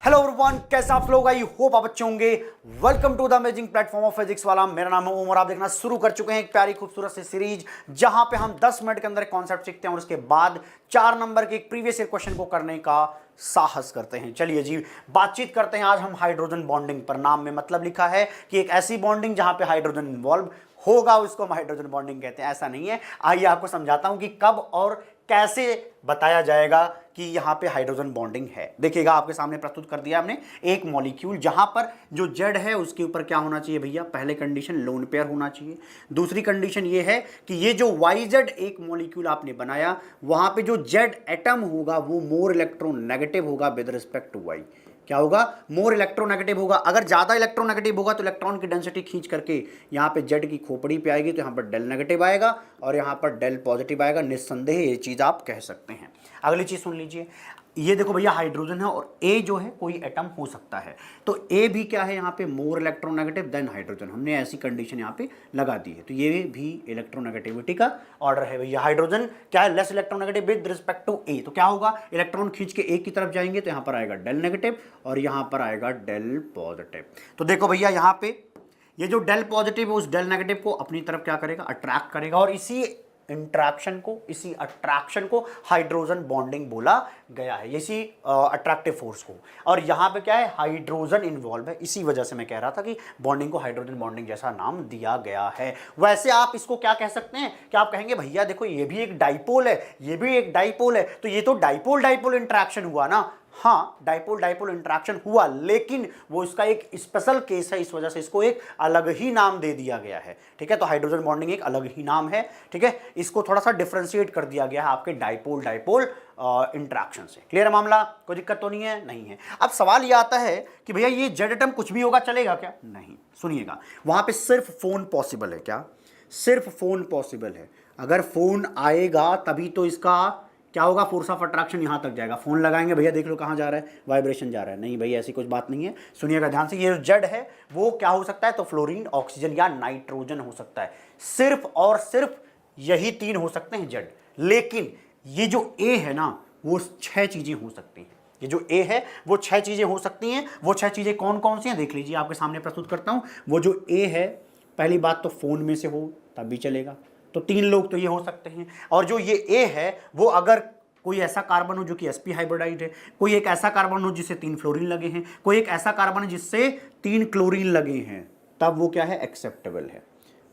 Hello everyone, कैसे आप लोग? आई होप आप अच्छे होंगे। Welcome to the amazing platform of Physics Wallah. मेरा नाम है उमर। आप देखना शुरू कर चुके हैं एक प्यारी खूबसूरत सी सीरीज जहां पे हम 10 मिनट के अंदर कॉन्सेप्ट सीखते हैं और उसके बाद 4 नंबर के एक प्रीवियस ईयर क्वेश्चन को करने का साहस करते हैं। चलिए जी, बातचीत करते हैं आज हम हाइड्रोजन बॉन्डिंग पर। नाम में मतलब लिखा है कि एक ऐसी बॉन्डिंग जहां पे हाइड्रोजन इन्वॉल्व होगा, उसको हम हाइड्रोजन बॉन्डिंग कहते हैं। ऐसा नहीं है। आइए आपको समझाता हूं कि कब और कैसे बताया जाएगा कि यहां पे हाइड्रोजन बॉन्डिंग है। देखिएगा, आपके सामने प्रस्तुत कर दिया हमने एक मॉलिक्यूल जहां पर जो जेड है उसके ऊपर क्या होना चाहिए भैया? पहले कंडीशन लोन पेयर होना चाहिए। दूसरी कंडीशन ये है कि ये जो वाई जेड एक मॉलिक्यूल आपने बनाया, वहां पे जो जेड एटम होगा वो मोर इलेक्ट्रोनेगेटिव होगा विद रिस्पेक्ट टू वाई। क्या होगा? मोर इलेक्ट्रोनेगेटिव होगा। अगर ज्यादा इलेक्ट्रोनेगेटिव होगा तो इलेक्ट्रॉन की डेंसिटी खींच करके यहाँ पे जेड की खोपड़ी पे आएगी, तो यहाँ पर डेल नेगेटिव आएगा और यहाँ पर डेल पॉजिटिव आएगा। निस्संदेह ये चीज आप कह सकते हैं। अगली चीज सुन लीजिए, ये देखो भैया, हाइड्रोजन है और ए जो है कोई एटम हो सकता है, तो ए भी क्या है यहाँ पे? More electronegative than hydrogen. हमने ऐसी कंडीशन यहाँ पे लगा दी है, तो ये भी इलेक्ट्रोनेगेटिविटी का ऑर्डर है भैया। हाइड्रोजन क्या है? Less electronegative with respect to A. तो क्या होगा? इलेक्ट्रॉन खींच के ए की तरफ जाएंगे तो यहाँ पर आएगा डेल नेगेटिव और यहाँ पर आएगा डेल पॉजिटिव। तो देखो भैया, यहाँ पे ये जो डेल पॉजिटिव है उस डेल नेगेटिव को अपनी तरफ क्या करेगा? अट्रैक्ट करेगा, और इसी इंट्रैक्शन को, इसी अट्रैक्शन को हाइड्रोजन बॉन्डिंग बोला गया है, इसी अट्रैक्टिव फोर्स को। और यहाँ पे क्या है? हाइड्रोजन इन्वॉल्व है। इसी वजह से मैं कह रहा था कि बॉन्डिंग को हाइड्रोजन बॉन्डिंग जैसा नाम दिया गया है। वैसे आप इसको क्या कह सकते हैं कि आप कहेंगे भैया देखो, ये भी एक डाइपोल है, ये भी एक डाइपोल है, तो ये तो डाइपोल डाइपोल इंट्रैक्शन हुआ ना। हाँ, डाइपोल डाइपोल इंटरेक्शन हुआ, लेकिन वो इसका एक स्पेशल केस है, इस वजह से इसको एक अलग ही नाम दे दिया गया है। ठीक है, तो हाइड्रोजन बॉन्डिंग एक अलग ही नाम है। ठीक है, इसको थोड़ा सा डिफरेंशिएट कर दिया गया है आपके डाइपोल डाइपोल इंटरेक्शन से। क्लियर है मामला? कोई दिक्कत तो नहीं है? नहीं है। अब सवाल ये आता है कि भैया ये जेड एटम कुछ भी होगा, चलेगा क्या? नहीं, सुनिएगा, वहां पे सिर्फ फोन पॉसिबल है। क्या? सिर्फ फोन पॉसिबल है। अगर फोन आएगा तभी तो इसका क्या होगा? फोर्स ऑफ अट्रैक्शन यहां तक जाएगा। फोन लगाएंगे, भैया देख लो कहां जा रहा है, वाइब्रेशन जा रहा है। नहीं भैया, ऐसी कुछ बात नहीं है। सुनिएगा ध्यान से, ये जो जेड है वो क्या हो सकता है? तो फ्लोरीन, ऑक्सीजन या नाइट्रोजन हो सकता है। सिर्फ और सिर्फ यही 3 हो सकते हैं जेड। लेकिन ये जो ए है ना, वो 6 चीजें हो सकती हैं। ये जो ए है वो 6 चीजें हो सकती हैं। वो 6 चीजें कौन कौन सी हैं देख लीजिए, आपके सामने प्रस्तुत करता हूं। वो जो ए है, पहली बात तो फोन में से हो तब भी चलेगा, तो 3 लोग तो ये हो सकते हैं। और जो ये ए है वो अगर कोई ऐसा कार्बन हो जो कि sp हाइब्रिडाइड है, कोई एक ऐसा कार्बन हो जिससे 3 फ्लोरीन लगे हैं, कोई एक ऐसा कार्बन है जिससे 3 क्लोरीन लगे हैं, तब वो क्या है? एक्सेप्टेबल है।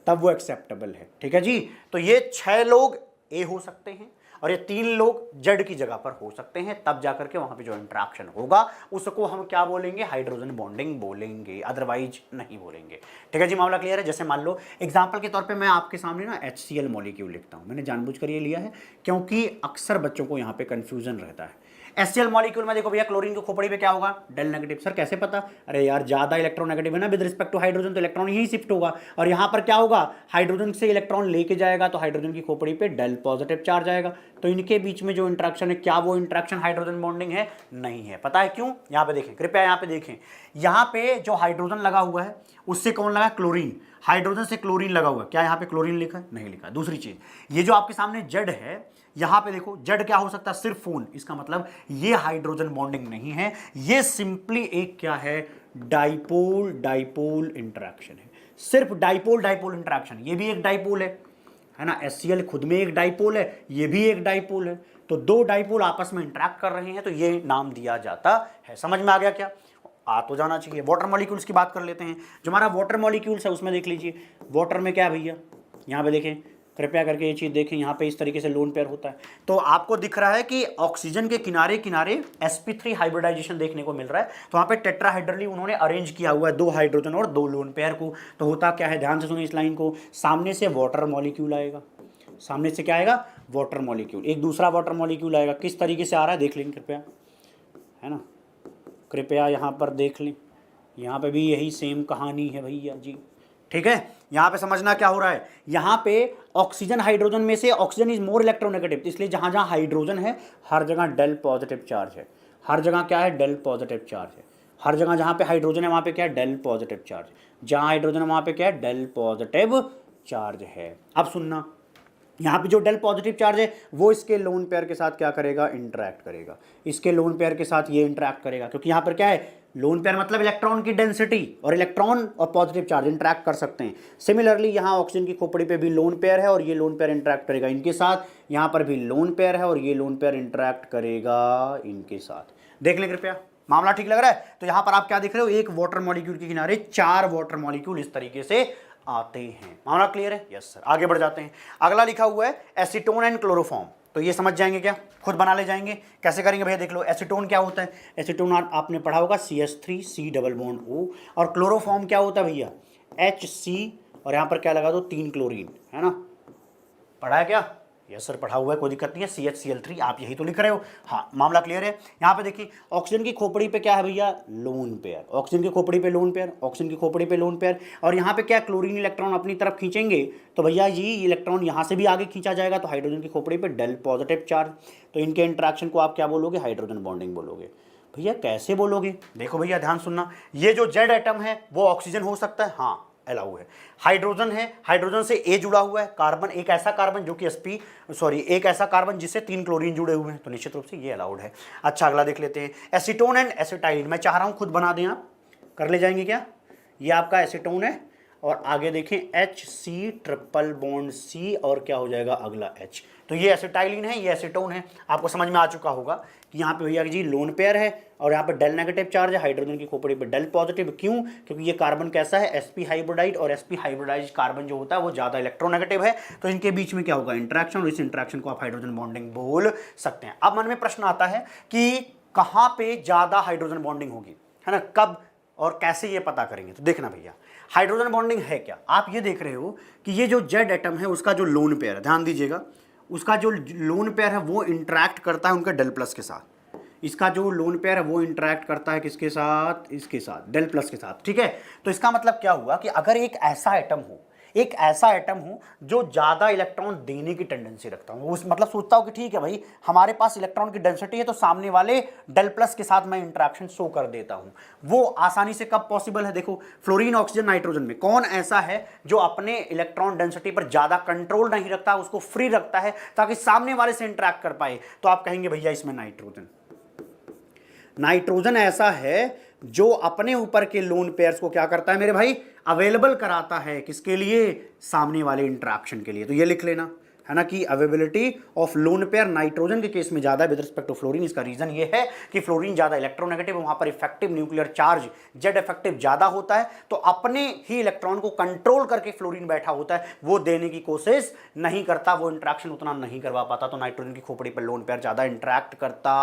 तब वो एक्सेप्टेबल है। ठीक है जी, तो ये 6 लोग ए हो सकते हैं और ये 3 लोग जेड की जगह पर हो सकते हैं। तब जाकर के वहां पे जो इंटरेक्शन होगा उसको हम क्या बोलेंगे? हाइड्रोजन बॉन्डिंग बोलेंगे, अदरवाइज नहीं बोलेंगे। ठीक है जी, मामला क्लियर है? जैसे मान लो एग्जांपल के तौर पे मैं आपके सामने ना HCl मॉलिक्यूल लिखता हूं। मैंने जानबूझकर ये लिया है क्योंकि अक्सर बच्चों को यहाँ पे कंफ्यूजन रहता है। HCl मॉलिक्यूल में देखो भैया, क्लोरीन की खोपड़ी पे क्या होगा? Del negative. सर कैसे पता? अरे यार, ज्यादा इलेक्ट्रोनेगेटिव है ना विद रिस्पेक्ट टू हाइड्रोजन, तो इलेक्ट्रॉन यही शिफ्ट होगा और यहाँ पर क्या होगा? हाइड्रोजन से इलेक्ट्रॉन लेके जाएगा, तो हाइड्रोजन की खोपड़ी पे डेल पॉजिटिव चार्ज आएगा। तो इनके बीच में जो इंट्रैक्शन है, क्या वो इंट्रैक्शन हाइड्रोजन बॉन्डिंग है? नहीं है। पता है क्यों? यहाँ पे देखें, कृपया यहाँ पे देखें। यहाँ पे जो हाइड्रोजन लगा हुआ है उससे कौन लगा? क्लोरीन। हाइड्रोजन से क्लोरीन लगा हुआ है। क्या यहाँ पे क्लोरीन लिखा है? नहीं लिखा। दूसरी चीज, ये जो आपके सामने जेड है, यहां पे देखो जेड क्या हो सकता है? सिर्फ फोन। इसका मतलब ये हाइड्रोजन बॉन्डिंग नहीं है, ये सिंपली एक क्या है? डाइपोल डाइपोल इंटरेक्शन है। सिर्फ डाइपोल डाइपोल इंटरेक्शन। ये भी एक डाइपोल है ना? HCl खुद में एक डाइपोल है, ये भी एक डाइपोल है। तो 2 डाइपोल आपस में इंटरेक्ट कर रहे हैं, तो ये नाम दिया जाता है। समझ में आ गया क्या? आ तो जाना चाहिए। वाटर मॉलिक्यूल्स की बात कर लेते हैं। जो हमारा वाटर मॉलिक्यूल्स है उसमें देख लीजिए, वाटर में क्या है भैया? यहाँ पे देखें, कृपया करके ये चीज़ देखें, यहाँ पे इस तरीके से लोन पेयर होता है। तो आपको दिख रहा है कि ऑक्सीजन के किनारे किनारे sp3 हाइब्रिडाइजेशन देखने को मिल रहा है। तो वहाँ पे टेट्राहेड्रली उन्होंने अरेंज किया हुआ है 2 हाइड्रोजन और 2 लोन पेयर को। तो होता क्या है? ध्यान से सुनिए इस लाइन को। सामने से वाटर मॉलिक्यूल आएगा, सामने से क्या आएगा? Water molecule. एक दूसरा वाटर मॉलिक्यूल आएगा। किस तरीके से आ रहा है देख लेंगे कृपया, है ना? कृपया यहाँ पर देख लें, यहाँ पे भी यही सेम कहानी है भैया जी। ठीक है, यहाँ पे समझना क्या हो रहा है। यहाँ पे ऑक्सीजन हाइड्रोजन में से ऑक्सीजन इज मोर इलेक्ट्रोनेगेटिव, इसलिए जहाँ जहाँ हाइड्रोजन है हर जगह डेल पॉजिटिव चार्ज है। हर जगह क्या है? डेल पॉजिटिव चार्ज है। हर जगह जहाँ पे हाइड्रोजन है वहाँ पे क्या है? Del positive charge. जहाँ हाइड्रोजन है वहाँ पे क्या है? डेल पॉजिटिव चार्ज है। अब सुनना, यहाँ पे जो डेल पॉजिटिव चार्ज है वो इसके लोन पेयर के साथ क्या करेगा, इंटरैक्ट करेगा, इसके लोन पेयर के साथ ये इंटरैक्ट करेगा, क्योंकि यहाँ पर क्या है, लोन पेयर मतलब इलेक्ट्रॉन की डेंसिटी, और इलेक्ट्रॉन और पॉजिटिव चार्ज इंटरैक्ट कर सकते हैं। सिमिलरली यहाँ ऑक्सीजन की खोपड़ी पे भी लोन पेयर है और ये लोन पेयर इंटरैक्ट करेगा इनके साथ, यहाँ पर भी लोन पेयर है और ये लोन पेयर इंटरैक्ट करेगा इनके साथ। देख लें कृपया, मामला ठीक लग रहा है? तो यहाँ पर आप क्या देख रहे हो, एक वाटर मॉलिक्यूल के किनारे 4 वाटर मॉलिक्यूल इस तरीके से आते हैं। मामला क्लियर है? Yes sir. आगे बढ़ जाते हैं। अगला लिखा हुआ है एसीटोन एंड क्लोरोफॉर्म। तो ये समझ जाएंगे क्या, खुद बना ले जाएंगे। कैसे करेंगे भैया, देख लो। एसीटोन क्या होता है, एसीटोन आपने पढ़ा होगा CH3 डबल बॉन्ड O, और क्लोरोफॉर्म क्या होता है भैया, HC, और यहाँ पर क्या लगा दो, 3 क्लोरीन, है ना, पढ़ा है क्या? यस सर, पढ़ा हुआ है, कोई दिक्कत नहीं है। CHCl3 आप यही तो लिख रहे हो। हाँ, मामला क्लियर है। यहाँ पे देखिए ऑक्सीजन की खोपड़ी पे क्या है भैया, लोन पेयर, ऑक्सीजन की खोपड़ी पे लोन पेयर, ऑक्सीजन की खोपड़ी पे लोन पेयर, और यहाँ पे क्या, क्लोरीन इलेक्ट्रॉन अपनी तरफ खींचेंगे तो भैया ये इलेक्ट्रॉन यहाँ से भी आगे खींचा जाएगा, तो हाइड्रोजन की खोपड़ी पे डेल पॉजिटिव चार्ज, तो इनके इंट्रैक्शन को आप क्या बोलोगे, हाइड्रोजन बॉन्डिंग बोलोगे। भैया कैसे बोलोगे, देखो भैया ध्यान सुनना, ये जो जेड एटम है वो ऑक्सीजन हो सकता है, हाँ अलाउ है। हाइड्रोजन है, हाइड्रोजन से ए जुड़ा हुआ है, कार्बन, एक ऐसा कार्बन जो कि एक ऐसा कार्बन जिससे 3 क्लोरीन जुड़े हुए हैं, तो निश्चित रूप से ये अलाउड है। अच्छा, अगला देख लेते हैं, एसीटोन एंड एसिटाइलिन। मैं चाह रहा हूं खुद बना दें, आप कर ले जाएंगे क्या? ये आपका एसीटोन है, और आगे देखें HC ट्रिपल बॉन्ड C, और क्या हो जाएगा अगला H। तो ये एसिटाइलिन है, ये एसीटोन है। आपको समझ में आ चुका होगा कि यहाँ पे भैया जी लोन पेयर है, और यहाँ पे डेल नेगेटिव चार्ज है, हाइड्रोजन की खोपड़ी पे डेल पॉजिटिव। क्यों? क्योंकि ये कार्बन कैसा है, sp हाइब्रिडाइड, और sp हाइब्रिडाइज कार्बन जो होता है वो ज़्यादा इलेक्ट्रोनेगेटिव है, तो इनके बीच में क्या होगा, इंट्रैक्शन, और इस इंट्रैक्शन को आप हाइड्रोजन बॉन्डिंग बोल सकते हैं। अब मन में प्रश्न आता है कि कहाँ पे ज़्यादा हाइड्रोजन बॉन्डिंग होगी, है ना, कब और कैसे ये पता करेंगे? तो देखना भैया, हाइड्रोजन बॉन्डिंग है क्या, आप ये देख रहे हो कि ये जो जेड एटम है उसका जो लोन पेयर है, ध्यान दीजिएगा, उसका जो लोन पेयर है वो इंटरैक्ट करता है उनका डेल प्लस के साथ। इसका जो लोन पेयर है वो इंटरैक्ट करता है किसके साथ, इसके साथ, डेल प्लस के साथ, ठीक है। तो इसका मतलब क्या हुआ कि अगर एक ऐसा एटम हो जो ज़्यादा इलेक्ट्रॉन देने की टेंडेंसी रखता हूँ, उस मतलब सोचता हूँ कि ठीक है भाई हमारे पास इलेक्ट्रॉन की डेंसिटी है तो सामने वाले डेल प्लस के साथ मैं इंटरेक्शन शो कर देता हूँ, वो आसानी से कब पॉसिबल है? देखो, फ्लोरीन, ऑक्सीजन, नाइट्रोजन में कौन ऐसा है जो अपने इलेक्ट्रॉन डेंसिटी पर ज़्यादा कंट्रोल नहीं रखता, उसको फ्री रखता है ताकि सामने वाले से इंटरेक्ट कर पाए? तो आप कहेंगे भैया इसमें नाइट्रोजन ऐसा है जो अपने ऊपर के लोन पेयर्स को क्या करता है मेरे भाई, अवेलेबल कराता है, किसके लिए, सामने वाले इंटरेक्शन के लिए। तो ये लिख लेना, है ना, कि availability of lone pair nitrogen के केस में ज़्यादा विद रिस्पेक्ट टू फ्लोरीन। इसका रीजन ये है कि फ्लोरीन ज़्यादा इलेक्ट्रोनेगेटिव, वहाँ पर effective nuclear charge Z effective ज़्यादा होता है, तो अपने ही इलेक्ट्रॉन को कंट्रोल करके फ्लोरीन बैठा होता है, वो देने की कोशिश नहीं करता, वो इंटरेक्शन उतना नहीं करवा पाता, तो नाइट्रोजन की खोपड़ी पर लोन पेयर ज़्यादा इंटरेक्ट करता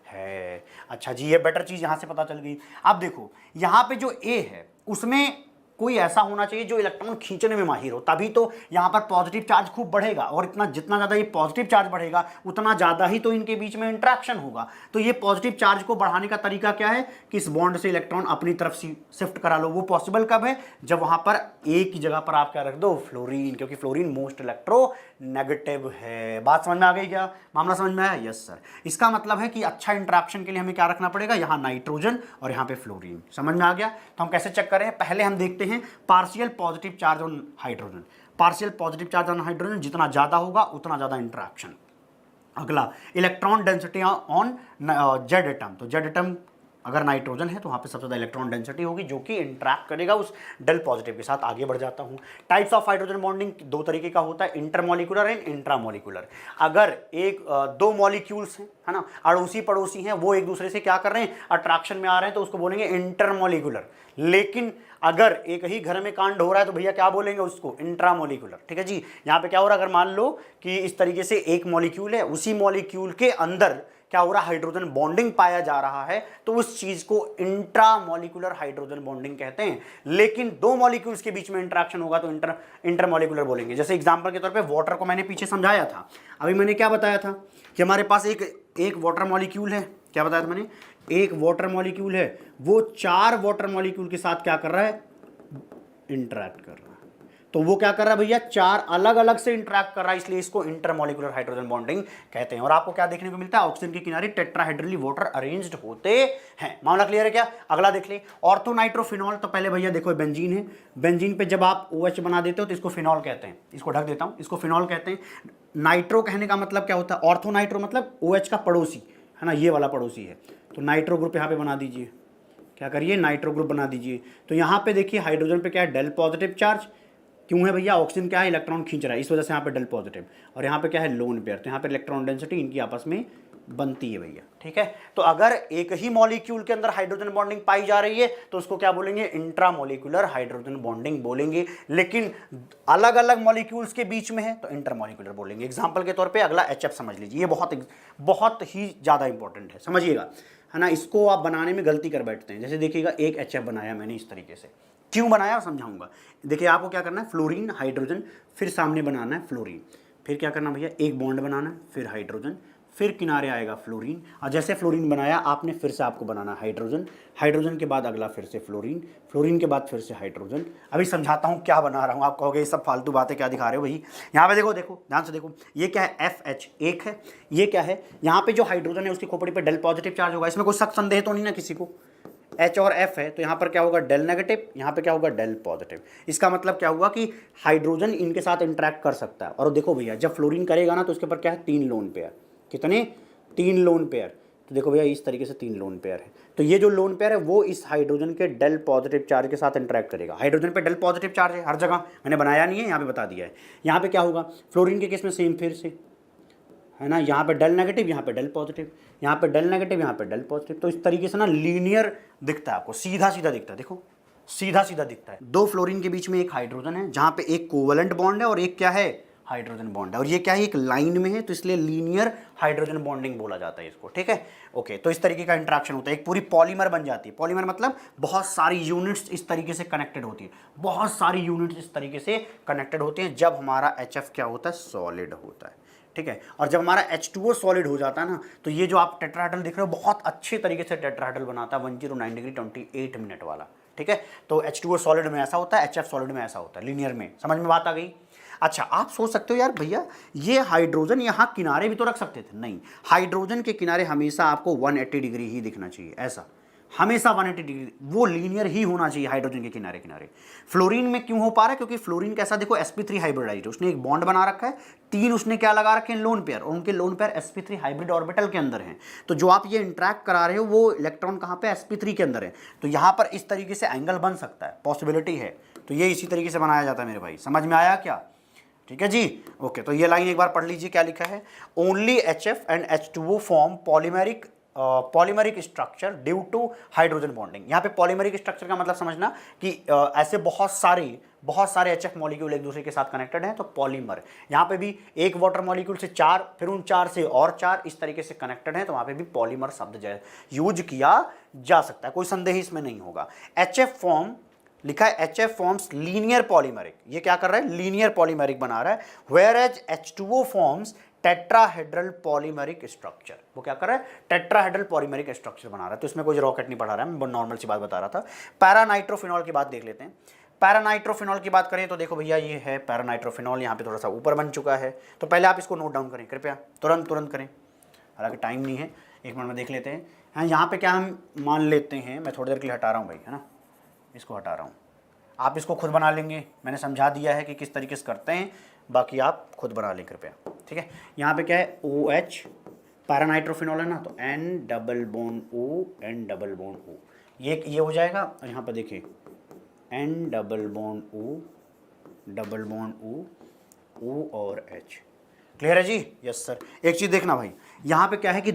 है। अच्छा जी, ये बेटर चीज यहां से पता चल गई। अब देखो यहां पे जो ए है उसमें कोई ऐसा होना चाहिए जो इलेक्ट्रॉन खींचने में माहिर हो, तभी तो यहां पर पॉजिटिव चार्ज खूब बढ़ेगा, और इतना जितना ज़्यादा ये पॉजिटिव चार्ज बढ़ेगा उतना ज़्यादा ही तो इनके बीच में इंट्रैक्शन होगा। तो ये पॉजिटिव चार्ज को बढ़ाने का तरीका क्या है कि इस बॉन्ड से इलेक्ट्रॉन अपनी तरफ शिफ्ट करा लो। वो पॉसिबल कब है? जब वहां पर ए की जगह पर आप क्या रख दो, फ्लोरीन, क्योंकि फ्लोरीन मोस्ट इलेक्ट्रो नेगेटिव है। बात समझ में आ गई क्या? मामला समझ में आया? Yes sir. इसका मतलब है कि अच्छा इंट्रैक्शन के लिए हमें क्या रखना पड़ेगा, यहाँ नाइट्रोजन और यहाँ पे फ्लोरीन। समझ में आ गया? तो हम कैसे चेक करें, पहले हम देखते हैं partial positive charge on hydrogen. Partial positive charge on hydrogen जितना ज्यादा होगा उतना ज्यादा इंट्रैक्शन। अगला, electron density on Z atom. तो जेड एटम अगर नाइट्रोजन है तो वहाँ पे सबसे ज़्यादा इलेक्ट्रॉन डेंसिटी होगी जो कि इंटरैक्ट करेगा उस डेल पॉजिटिव के साथ। आगे बढ़ जाता हूँ। टाइप्स ऑफ हाइड्रोजन बॉन्डिंग दो तरीके का होता है, इंटरमॉलिक्यूलर एंड इंट्रामॉलिक्यूलर। अगर दो मॉलिक्यूल्स हैं, है ना, अड़ोसी पड़ोसी हैं, वो एक दूसरे से क्या कर रहे हैं, अट्रैक्शन में आ रहे हैं, तो उसको बोलेंगे इंटरमॉलिक्यूलर। लेकिन अगर एक ही घर में कांड हो रहा है तो भैया क्या बोलेंगे उसको, इंट्रामॉलिक्यूलर। ठीक है जी। यहाँ पे क्या हो रहा है, अगर मान लो कि इस तरीके से एक मॉलिक्यूल है, उसी मॉलिक्यूल के अंदर क्या हो रहा है, हाइड्रोजन बॉन्डिंग पाया जा रहा है, तो उस चीज को इंट्रामॉलिक्यूलर हाइड्रोजन बॉन्डिंग कहते हैं। लेकिन दो मॉलिक्यूल्स के बीच में इंटरेक्शन होगा तो इंटरमॉलिक्यूलर बोलेंगे। जैसे एग्जांपल के तौर पे वाटर को मैंने पीछे समझाया था, अभी मैंने क्या बताया था कि हमारे पास एक वाटर मॉलिक्यूल है। क्या बताया था मैंने, एक वाटर मॉलिक्यूल है, वो चार वाटर मॉलिक्यूल के साथ क्या कर रहा है, इंटरैक्ट कर रहा है। तो वो क्या कर रहा है भैया, 4 अलग अलग से इंटरेक्ट कर रहा है, इसलिए इसको इंटरमोलिकुलर हाइड्रोजन बॉन्डिंग कहते हैं। और आपको क्या देखने को मिलता है, ऑक्सीजन के किनारे टेट्राहेड्रली वाटर अरेंज्ड होते हैं। मामला क्लियर है क्या? अगला देख ले, ऑर्थोनाइट्रोफिनॉल। तो पहले भैया देखो बेंजीन है, बेंजीन पे जब आप OH बना देते हो तो इसको फिनॉल कहते हैं, इसको ढक देता हूं, इसको फिनॉल कहते हैं। नाइट्रो कहने का मतलब क्या होता है, ऑर्थोनाइट्रो मतलब OH का पड़ोसी है ना, ये वाला पड़ोसी है। तो नाइट्रो ग्रुप यहाँ पे बना दीजिए, क्या करिए, नाइट्रो ग्रुप बना दीजिए। तो यहाँ पे देखिए हाइड्रोजन पे क्या है, डेल पॉजिटिव चार्ज। क्यों है भैया, ऑक्सीजन क्या है, इलेक्ट्रॉन खींच रहा है, इस वजह से यहाँ पे डेल पॉजिटिव। और यहाँ पे क्या है, लोन पेयर, तो यहाँ पे इलेक्ट्रॉन डेंसिटी इनकी आपस में बनती है भैया, ठीक है। तो अगर एक ही मॉलिक्यूल के अंदर हाइड्रोजन बॉन्डिंग पाई जा रही है तो उसको क्या बोलेंगे, इंट्रामोलिकुलर हाइड्रोजन बॉन्डिंग बोलेंगे। लेकिन अलग अलग मॉलिक्यूल्स के बीच में है तो इंटरमोलिकुलर बोलेंगे। एग्जांपल के तौर पे अगला HF समझ लीजिए, ये बहुत ही ज़्यादा इंपॉर्टेंट है, समझिएगा, है ना। इसको आप बनाने में गलती कर बैठते हैं। जैसे देखिएगा, एक HF बनाया मैंने इस तरीके से, क्यों बनाया समझाऊंगा। देखिए आपको क्या करना है, फ्लोरीन हाइड्रोजन, फिर सामने बनाना है फ्लोरीन, फिर क्या करना भैया, एक बॉन्ड बनाना है, फिर हाइड्रोजन, फिर किनारे आएगा फ्लोरीन। और जैसे फ्लोरीन बनाया आपने, फिर से आपको बनाना हाइड्रोजन, हाइड्रोजन के बाद अगला फिर से फ्लोरीन, फ्लोरीन के बाद फिर से हाइड्रोजन। अभी समझाता हूँ क्या बना रहा हूँ। आप कहोगे ये सब फालतू बातें क्या दिखा रहे हो भाई। यहाँ पे देखो, ध्यान से देखो, ये क्या है, FH एक है, ये क्या है, यहाँ पे जो हाइड्रोजन है उसकी खोपड़ी पे डेल पॉजिटिव चार्ज होगा, इसमें कोई शक संदेह तो नहीं ना किसी को। H और F है तो यहाँ पर क्या होगा, डेल नेगेटिव, यहाँ पे क्या होगा, डेल पॉजिटिव। इसका मतलब क्या हुआ कि हाइड्रोजन इनके साथ इंटरेक्ट कर सकता है। और देखो भैया, जब फ्लोरीन करेगा ना तो उसके ऊपर क्या है, 3 लोन पेयर। कितने, 3 लोन पेयर। तो देखो भैया इस तरीके से 3 लोन पेयर है। तो ये जो लोन पेयर है वो इस हाइड्रोजन के डेल पॉजिटिव चार्ज के साथ इंटरेक्ट करेगा। हाइड्रोजन पे डेल पॉजिटिव चार्ज है हर जगह, मैंने बनाया नहीं है, यहाँ पे बता दिया है। यहाँ पे क्या होगा, फ्लोरीन के केस में सेम फिर से, है ना, यहाँ पे डेल नेगेटिव, यहाँ पे डेल पॉजिटिव, यहाँ पे डेल नेगेटिव, यहाँ पे डेल पॉजिटिव। तो इस तरीके से ना लीनियर दिखता है आपको, सीधा सीधा दिखता है। देखो सीधा सीधा दिखता है। 2 फ्लोरीन के बीच में एक हाइड्रोजन है, जहाँ पे एक कोवलेंट बॉन्ड है और एक क्या है, हाइड्रोजन बॉन्ड है। और ये क्या है, एक लाइन में है, तो इसलिए लीनियर हाइड्रोजन बॉन्डिंग बोला जाता है इसको, ठीक है। ओके, तो इस तरीके का इंटरेक्शन होता है, एक पूरी पॉलीमर बन जाती है। पॉलीमर मतलब बहुत सारी यूनिट्स इस तरीके से कनेक्टेड होती है, बहुत सारी यूनिट्स इस तरीके से कनेक्टेड होती हैं जब हमारा HF क्या होता है, सॉलिड होता है, ठीक है। और जब हमारा H2O सॉलिड हो जाता है ना, तो ये जो आप टेट्राहेड्रल देख रहे हो बहुत अच्छे तरीके से टेट्राहेड्रल बनाता है 109 डिग्री 28 मिनट वाला, ठीक है। तो H2O सॉलिड में ऐसा होता है, HF सॉलिड में ऐसा होता है, लीनियर में। समझ में बात आ गई। अच्छा, आप सोच सकते हो यार भैया ये हाइड्रोजन यहाँ किनारे भी तो रख सकते थे। नहीं, हाइड्रोजन के किनारे हमेशा आपको 180 डिग्री ही दिखना चाहिए, ऐसा हमेशा 180 डिग्री, वो लीनियर ही होना चाहिए हाइड्रोजन के किनारे किनारे। फ्लोरीन में क्यों हो पा रहा है, क्योंकि फ्लोरीन कैसा, देखो sp3 हाइब्रिडाइज्ड है, उसने एक बॉन्ड बना रखा है, 3 उसने क्या लगा रखे हैं, लोन पेयर, और उनके lone pair sp3 hybrid orbital के अंदर हैं। तो जो आप ये इंटरेक्ट करा रहे हो वो इलेक्ट्रॉन कहाँ पे, sp3 के अंदर है। तो यहाँ पर इस तरीके से एंगल बन सकता है, पॉसिबिलिटी है। तो ये इसी तरीके से बनाया जाता है मेरे भाई, समझ में आया क्या? ठीक है जी, ओके। तो ये लाइन एक बार पढ़ लीजिए, क्या लिखा है, only HF and H2O form polymeric structure due to hydrogen bonding. यहाँ पे पॉलीमेरिक स्ट्रक्चर का मतलब समझना कि ऐसे बहुत सारे HF मॉलिक्यूल एक दूसरे के साथ कनेक्टेड हैं, तो पॉलीमर। यहाँ पे भी एक वाटर मॉलिक्यूल से 4, फिर उन 4 से और 4 इस तरीके से कनेक्टेड हैं, तो वहाँ पे भी पॉलीमर शब्द यूज किया जा सकता है, कोई संदेह इसमें नहीं होगा। HF फॉर्म लिखा है, HF फॉर्म्स लीनियर पॉलीमेरिक, ये क्या कर रहा है, लीनियर पॉलीमेरिक बना रहा है। Whereas H2O forms tetrahedral polymeric structure, वो क्या कर रहा है, टेट्राहेड्रल पॉलीमेरिक स्ट्रक्चर बना रहा है। तो इसमें कोई रॉकेट नहीं पढ़ा रहा है, मैं नॉर्मल सी बात बता रहा था। पैरानाइट्रोफिनॉल की बात देख लेते हैं। पैरानाइट्रोफिनॉल की बात करें तो देखो भैया ये है पैरानाइट्रोफिनॉल, यहाँ पे थोड़ा सा ऊपर बन चुका है। तो पहले आप इसको नोट डाउन करें कृपया, तुरंत करें, हालांकि टाइम नहीं है, 1 मिनट में देख लेते हैं। हाँ, यहाँ पे क्या हम मान लेते हैं, मैं थोड़ी देर के लिए हटा रहा हूँ भाई, है ना, इसको हटा रहा हूँ, आप इसको खुद बना लेंगे, मैंने समझा दिया है कि किस तरीके से करते हैं, बाकी आप खुद बना लें कृपया, ठीक है। यहाँ पे क्या है, OH पैरानाइट्रोफिनॉल है ना, तो N double bond O, N double bond O, ये हो जाएगा। यहाँ पर देखिए N double bond O, double bond O और H, क्लियर है जी? Yes sir. एक चीज़ देखना भाई, यहाँ पे क्या है कि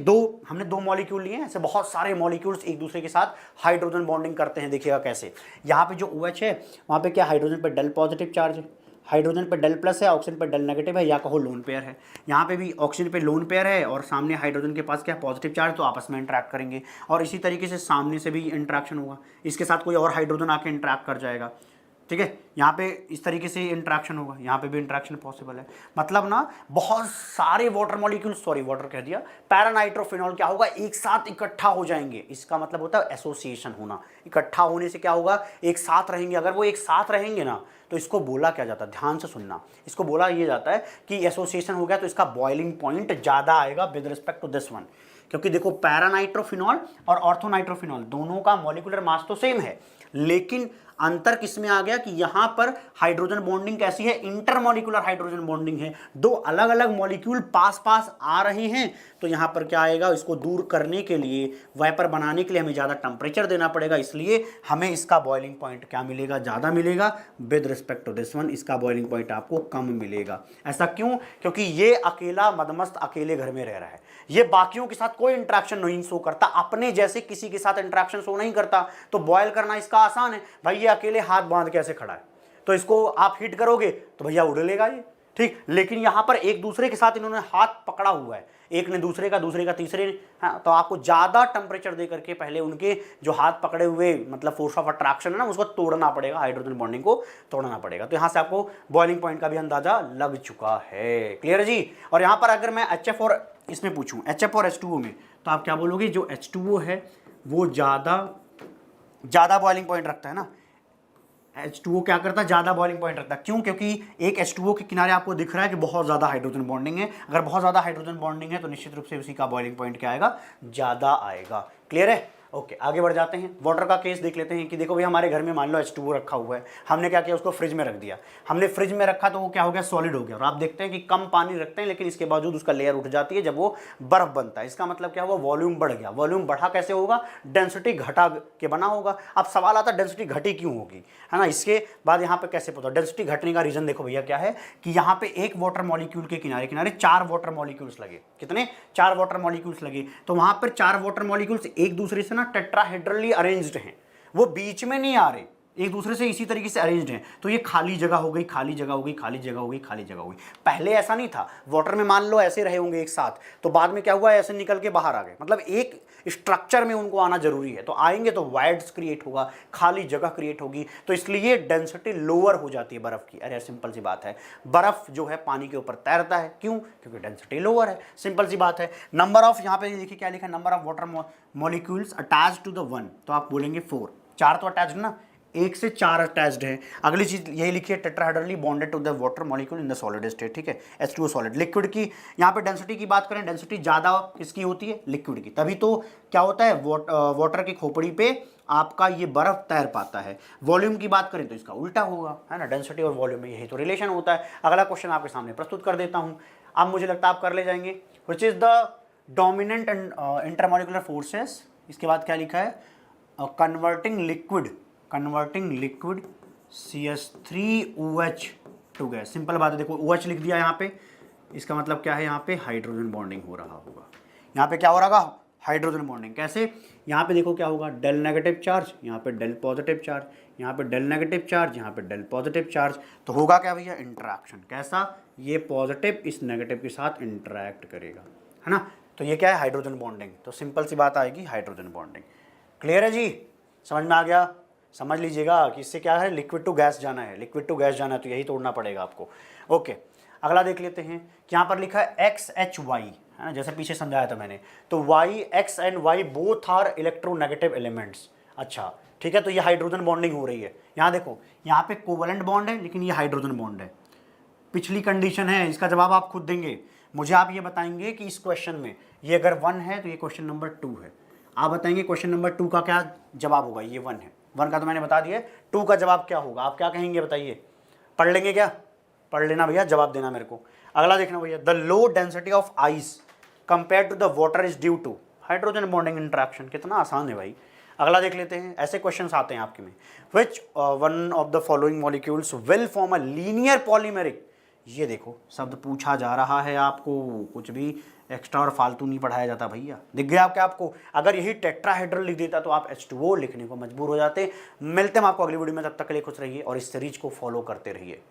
हमने 2 मॉलिक्यूल लिए हैं, ऐसे बहुत सारे मॉलिक्यूल्स एक दूसरे के साथ हाइड्रोजन बॉन्डिंग करते हैं। देखिएगा कैसे, यहाँ पे जो OH है वहाँ पे क्या, हाइड्रोजन पे डेल पॉजिटिव चार्ज है, हाइड्रोजन पे डेल प्लस है, ऑक्सीजन पे डेल नेगेटिव है, या कहो लोन पेयर है। यहाँ पे भी ऑक्सीजन पे लोन पेयर है और सामने हाइड्रोजन के पास क्या, पॉजिटिव चार्ज, तो आपस में इंटरेक्ट करेंगे। और इसी तरीके से सामने से भी इंटरेक्शन होगा, इसके साथ कोई और हाइड्रोजन आके इंटरेक्ट कर जाएगा, ठीक है, यहाँ पे इस तरीके से इंटरेक्शन होगा, यहाँ पे भी इंटरेक्शन पॉसिबल है। मतलब ना बहुत सारे वाटर मॉलिक्यूल्स, सॉरी वाटर कह दिया, पैरानाइट्रोफिनॉल क्या होगा, एक साथ इकट्ठा हो जाएंगे। इसका मतलब होता है एसोसिएशन होना। इकट्ठा होने से क्या होगा, एक साथ रहेंगे। अगर वो एक साथ रहेंगे ना तो इसको बोला क्या जाता है, ध्यान से सुनना, इसको बोला ये जाता है कि एसोसिएशन हो गया तो इसका बॉइलिंग पॉइंट ज़्यादा आएगा with respect to this one. क्योंकि देखो पैरानाइट्रोफिनॉल और ऑर्थोनाइट्रोफिनॉल दोनों का मॉलिक्यूलर मास तो सेम है, लेकिन अंतर किसमें आ गया कि यहां पर हाइड्रोजन बॉन्डिंग कैसी है, इंटरमॉलिक्यूलर हाइड्रोजन बॉन्डिंग है। दो अलग अलग मॉलिक्यूल पास पास आ रहे हैं तो यहां पर क्या आएगा, इसको दूर करने के लिए, वेपर बनाने के लिए हमें ज़्यादा टेम्परेचर देना पड़ेगा, इसलिए हमें इसका बॉइलिंग पॉइंट क्या मिलेगा, ज़्यादा मिलेगा। With respect to this one इसका बॉइलिंग पॉइंट आपको कम मिलेगा। ऐसा क्यों, क्योंकि ये अकेला मदमस्त अकेले घर में रह रहा है, ये बाकियों के साथ कोई इंटरेक्शन नहीं शो करता, अपने जैसे किसी के साथ इंटरेक्शन शो नहीं करता। तो बॉयल करना इसका आसान है भाई, ये अकेले हाथ बांध के ऐसे खड़ा है, तो इसको आप हिट करोगे तो भैया उड़ लेगा ये, ठीक। लेकिन यहां पर एक दूसरे के साथ इन्होंने हाथ पकड़ा हुआ है, एक ने दूसरे का तीसरे ने, हाँ, तो आपको ज्यादा टेम्परेचर दे करके पहले उनके जो हाथ पकड़े हुए मतलब फोर्स ऑफ अट्रैक्शन है ना, उसको तोड़ना पड़ेगा, हाइड्रोजन बॉन्डिंग को तोड़ना पड़ेगा। तो यहां से आपको बॉइलिंग पॉइंट का भी अंदाजा लग चुका है। क्लियर है जी। और यहां पर अगर मैं HF और इसमें पूछूं, HF और H2O में, तो आप क्या बोलोगे, जो H2O है वो ज्यादा बॉइलिंग पॉइंट रखता है ना, H2O क्या करता है, ज्यादा बॉइलिंग पॉइंट रखता है। क्यों, क्योंकि एक H2O के किनारे आपको दिख रहा है कि बहुत ज्यादा हाइड्रोजन बॉन्डिंग है। अगर बहुत ज्यादा हाइड्रोजन बॉन्डिंग है तो निश्चित रूप से उसी का बॉइलिंग पॉइंट क्या आएगा, ज्यादा आएगा। क्लियर है। ओके, आगे बढ़ जाते हैं। वाटर का केस देख लेते हैं कि देखो भाई हमारे घर में मान लो H2O रखा हुआ है, हमने क्या किया, उसको फ्रिज में रख दिया। हमने फ्रिज में रखा तो वो क्या हो गया, सॉलिड हो गया। और आप देखते हैं कि कम पानी रखते हैं लेकिन इसके बावजूद उसका लेयर उठ जाती है जब वो बर्फ बनता है। इसका मतलब क्या हुआ, वॉल्यूम बढ़ गया। वॉल्यूम बढ़ा कैसे होगा, डेंसिटी घटा के बना होगा। अब सवाल आता है डेंसिटी घटी क्यों होगी, है ना। इसके बाद यहाँ पे कैसे पता, डेंसिटी घटने का रीजन देखो भैया क्या है कि यहाँ पे एक वाटर मॉलिक्यूल के किनारे किनारे 4 वाटर मॉलिक्यूल्स लगे। कितने, 4 वाटर मॉलिक्यूल्स लगे। तो वहां पर 4 वाटर मॉलिक्यूल्स एक दूसरे से ना टेट्राहेड्रली अरेंज्ड हैं, वो बीच में नहीं आ रहे, एक दूसरे से इसी तरीके से अरेंज्ड हैं। तो ये खाली जगह हो गई, खाली जगह हो गई, खाली जगह हो गई, खाली जगह हो गई। पहले ऐसा नहीं था, वाटर में मान लो ऐसे रहे होंगे एक साथ, तो बाद में क्या हुआ, ऐसे निकल के बाहर आ गए। मतलब एक स्ट्रक्चर में उनको आना जरूरी है, तो आएंगे तो वाइड्स क्रिएट होगा, खाली जगह क्रिएट होगी, तो इसलिए डेंसिटी लोअर हो जाती है बर्फ की। अरे सिंपल सी बात है, बर्फ जो है पानी के ऊपर तैरता है, क्यों, क्योंकि डेंसिटी लोअर है। सिंपल सी बात है। नंबर ऑफ, यहाँ पे देखिए क्या लिखा है, number of water molecules attach to the one, तो आप बोलेंगे 4, 4 तो अटैच्ड ना, 1 से 4 अटैच्ड है। अगली चीज यही लिखी है, tetrahedrally bonded to the water molecule in the solid state, ठीक है, H2O सॉलिड। लिक्विड की यहाँ पे डेंसिटी की बात करें, डेंसिटी ज्यादा किसकी होती है, लिक्विड की, तभी तो क्या होता है, वाटर की खोपड़ी पे आपका ये बर्फ तैर पाता है। वॉल्यूम की बात करें तो इसका उल्टा होगा, है ना, डेंसिटी और वॉल्यूम में यही तो रिलेशन होता है। अगला क्वेश्चन आपके सामने प्रस्तुत कर देता हूँ, अब मुझे लगता है आप कर ले जाएंगे। Which is the dominant intermolecular forces, इसके बाद क्या लिखा है, converting liquid CH3OH to gas. Simple बात है, देखो OH लिख दिया यहाँ पे, इसका मतलब क्या है, यहाँ पे हाइड्रोजन बॉन्डिंग हो रहा होगा। यहाँ पे क्या हो रहा होगा, हाइड्रोजन बॉन्डिंग। कैसे, यहाँ पे देखो क्या होगा, डेल नेगेटिव चार्ज, यहाँ पे डेल पॉजिटिव चार्ज, यहाँ पे डेल नेगेटिव चार्ज, यहाँ पे डेल पॉजिटिव चार्ज, तो होगा क्या भैया, इंटरेक्शन। कैसा, ये पॉजिटिव इस नेगेटिव के साथ इंटरेक्ट करेगा, है ना। तो ये क्या है, हाइड्रोजन बॉन्डिंग। तो सिंपल सी बात आएगी, हाइड्रोजन बॉन्डिंग। क्लियर है जी, समझ में आ गया। समझ लीजिएगा कि इससे क्या है, लिक्विड टू गैस जाना है, लिक्विड टू गैस जाना है, तो यही तोड़ना पड़ेगा आपको। ओके, अगला देख लेते हैं कि यहाँ पर लिखा है XHY, है ना, जैसे पीछे समझाया था मैंने। तो Y, X and Y both are electronegative elements. अच्छा ठीक है, तो ये हाइड्रोजन बॉन्डिंग हो रही है। यहाँ देखो, यहाँ पे कोवलेंट बॉन्ड है लेकिन ये हाइड्रोजन बॉन्ड है। पिछली कंडीशन है, इसका जवाब आप खुद देंगे। मुझे आप ये बताएंगे कि इस क्वेश्चन में ये अगर 1 है तो ये क्वेश्चन नंबर 2 है। आप बताएंगे क्वेश्चन नंबर 2 का क्या जवाब होगा। ये 1 है, 1 का तो मैंने बता दिया, 2 का जवाब क्या होगा, आप क्या कहेंगे बताइए। पढ़ लेंगे क्या, पढ़ लेना भैया, जवाब देना मेरे को। अगला देखना भैया, the low density of ice compare to the water is due to hydrogen bonding interaction. कितना आसान है भाई। अगला देख लेते हैं, ऐसे क्वेश्चंस आते हैं आपके में। Which one of the following molecules will form a linear polymeric. ये देखो शब्द पूछा जा रहा है आपको, कुछ भी एक्स्ट्रा और फालतू नहीं पढ़ाया जाता भैया। दिख गया क्या आपको। अगर यही टेट्राहेड्रल लिख देता तो आप H2O लिखने को मजबूर हो जाते। मिलते हैं आपको अगली वीडियो में, तब तक के लिए खुश रहिए और इस सीरीज को फॉलो करते रहिए।